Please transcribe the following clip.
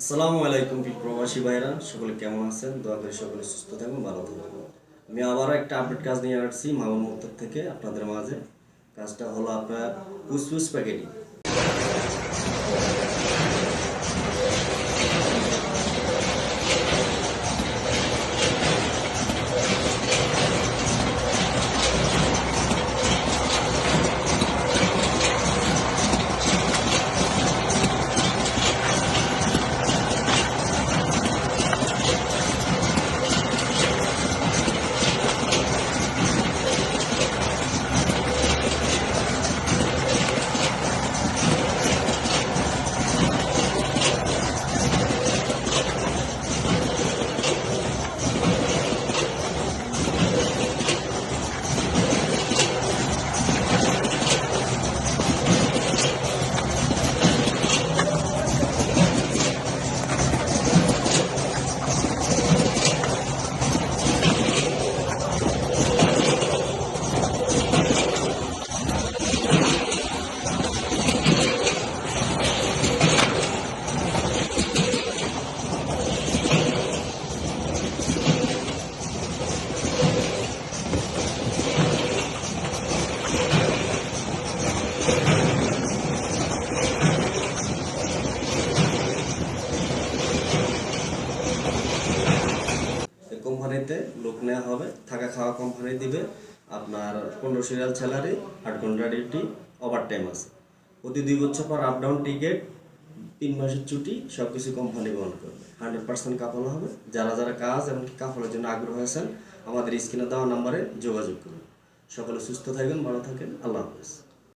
আসসালামু আলাইকুম প্রবাসী ভাইরা, সকলে কেমন আছেন? দোয়া করি সকলে সুস্থ থাকুন, ভালো থাকুন। আমি আবারও একটা আপডেট কাজ নিয়ে আসছি মামুন মুক্তার থেকে আপনাদের মাঝে। কাজটা হলো আপনার কুচকুচ প্যাকেটিং। কোম্পানিতে লোক নেওয়া হবে, থাকা খাওয়া কোম্পানি দিবে। আপনার 15 সিরিয়াল স্যালারি, 8 ঘন্টা ডিউটি, ওভার টাইম আছে। প্রতি 2 বছর পর আপ ডাউন টিকিট, 3 মাসের ছুটি, সব কিছু কোম্পানি বহন করবে। 100% কাফল হবে। যারা যারা কাজ এমনকি কাফলের জন্য আগ্রহ আছেন, আমাদের স্ক্রিনে দেওয়া নাম্বারে যোগাযোগ করুন। সকলে সুস্থ থাকবেন, ভালো থাকেন। আল্লাহ হাফেজ।